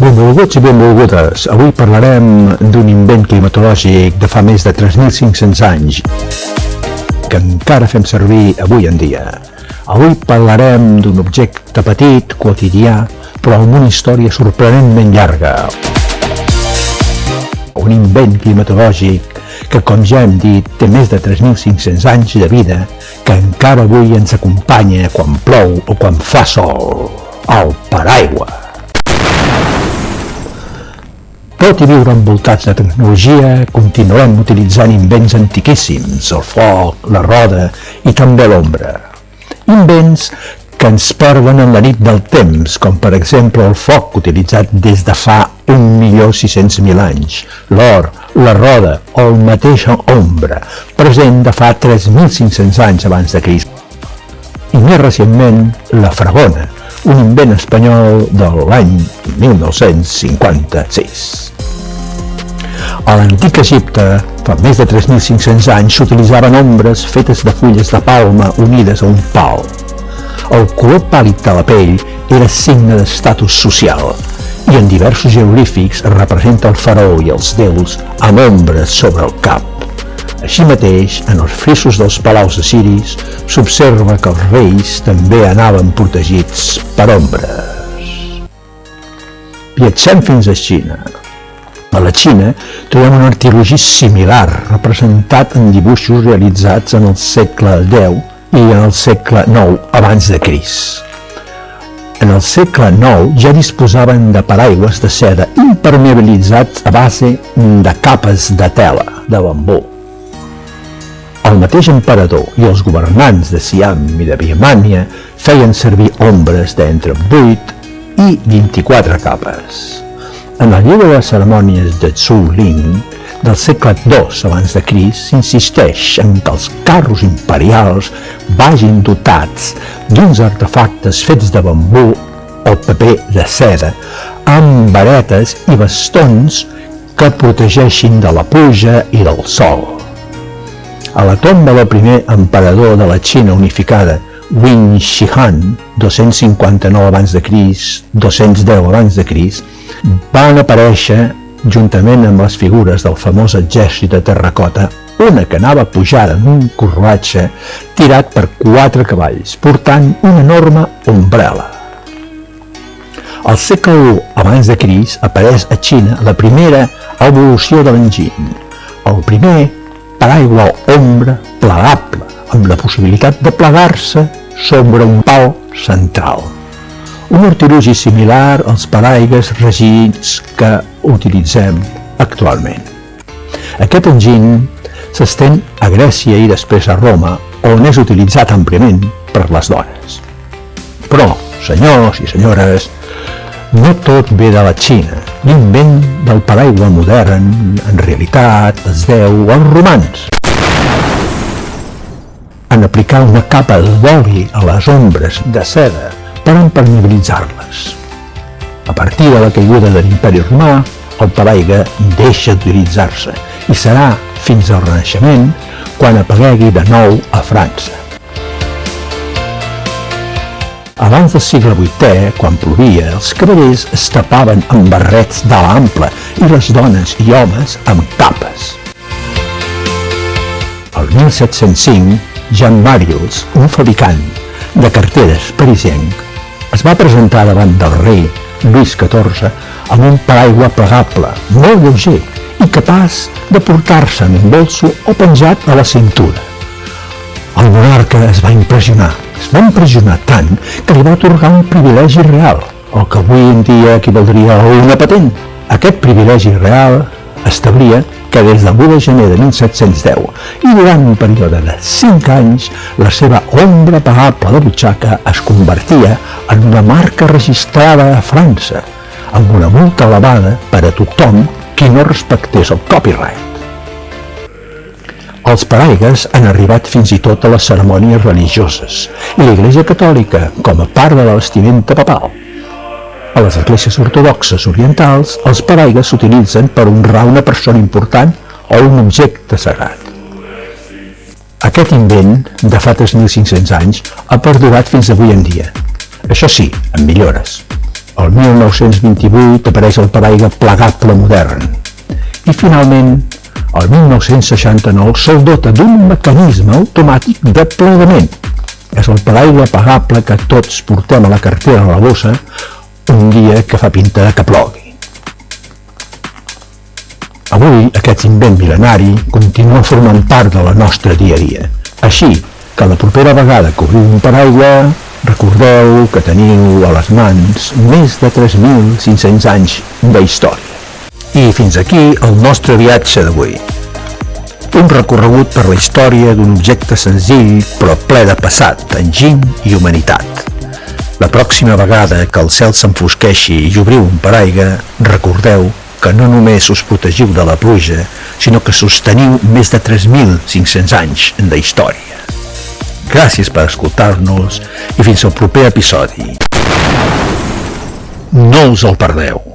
Benvolguts i benvolgudes, avui parlarem d'un invent climatològic de fa més de 3.500 anys que encara fem servir avui en dia. Avui parlarem d'un objecte petit, quotidià, però amb una història sorprenentment llarga. Un invent climatològic que, com ja hem dit, té més de 3.500 anys de vida, que encara avui ens acompanya quan plou o quan fa sol, el paraigua. Tot i viure envoltats de tecnologia, continuem utilitzant invents antiquíssims, el foc, la roda i també l'ombra. Invents que ens perden en la nit del temps, com per exemple el foc utilitzat des de fa 1.600.000 anys, l'or, la roda o el mateix ombra, present de fa 3.500 anys abans de Crist. I més recentment, la fregona, un invent espanyol de l'any 1956. A l'antic Egipte, fa més de 3.500 anys, s'utilitzaven ombres fetes de fulles de palma unides a un pal. El color pàl·lid de la pell era signe d'estatus social i en diversos jeroglífics es representa el faraó i els déus amb ombres sobre el cap. Així mateix, en els frisos dels palaus assiris, s'observa que els reis també anaven protegits per ombres. Viatgem fins a Xina. A la Xina trobem un artilugi similar, representat en dibuixos realitzats en el segle X i en el segle IX abans de Crist. En el segle IX ja disposaven de paraigües de seda impermeabilitzats a base de capes de tela, de bambú. El mateix emperador i els governants de Siam i de Birmània feien servir ombres d'entre 8 i 24 capes. En el llibre de cerimònies de Zhou Ling, del segle II abans de Crist, s'insisteix en que els carros imperials vagin dotats d'uns artefactes fets de bambú o paper de seda, amb varetes i bastons que protegeixin de la pluja i del sol. A la tomba del primer emperador de la Xina unificada, Qin Shi Huang, 259 abans de Crist, 210 abans de Crist, van aparèixer, juntament amb les figures del famós exèrcit de terracota, una que anava pujada en un carruatge tirat per 4 cavalls, portant una enorme ombrel·la. Al segle I abans de Crist apareix a Xina la primera evolució de l'enginy, el primer paraigua o ombra plegable, amb la possibilitat de plegar-se sobre un pal central. Un artilugi similar als paraigues regits que utilitzem actualment. Aquest enginy s'estén a Grècia i després a Roma, on és utilitzat àmpliament per les dones. Però, senyors i senyores, no tot ve de la Xina. L'invent del paraigua modern, en realitat, es deu als romans. En aplicar una capa d'oli a les ombres de seda per impermeabilitzar-les. A partir de la caiguda de l'Imperi Romà, el paraigua deixa d'utilitzar-se i serà fins al Renaixement quan aparegui de nou a França. Abans del segle VIII, quan plovia, els cavallers es tapaven amb barrets d'ala ampla i les dones i homes amb capes. El 1705, Jean Marius, un fabricant de carteres parisenc, es va presentar davant del rei Lluís XIV amb un paraigua plegable, molt lleuger i capaç de portar-se en un bolso o penjat a la cintura. El monarca es va impressionar tant que li va atorgar un privilegi real, el que avui en dia equivaldria a una patent. Aquest privilegi real establia que des del 1 de gener de 1710 i durant un període de 5 anys, la seva ombra plegable de butxaca es convertia en una marca registrada a França, amb una multa elevada per a tothom qui no respectés el copyright. Els paraigues han arribat fins i tot a les cerimònies religioses i l'Església Catòlica com a part de la vestimenta papal. A les esglésies ortodoxes orientals, els paraigues s'utilitzen per honrar una persona important o un objecte sagrat. Aquest invent, de fa 3.500 anys, ha perdurat fins avui en dia. Això sí, amb millores. El 1928 apareix el paraigua plegable modern. I finalment, el 1969 se'l dota d'un mecanisme automàtic de plegament. És el paraigua plegable que tots portem a la cartera a la bossa un dia que fa pinta que plogui. Avui, aquest invent mil·lenari continua formant part de la nostra dia a dia. Així que la propera vegada que obriu un paraigua, recordeu que teniu a les mans més de 3.500 anys d'història. I fins aquí el nostre viatge d'avui. Un recorregut per la història d'un objecte senzill però ple de passat, enginy i humanitat. La pròxima vegada que el cel s'enfosqueixi i obriu un paraigua, recordeu que no només us protegiu de la pluja, sinó que sosteniu més de 3.500 anys d'història. Gràcies per escoltar-nos i fins al proper episodi. No us el perdeu.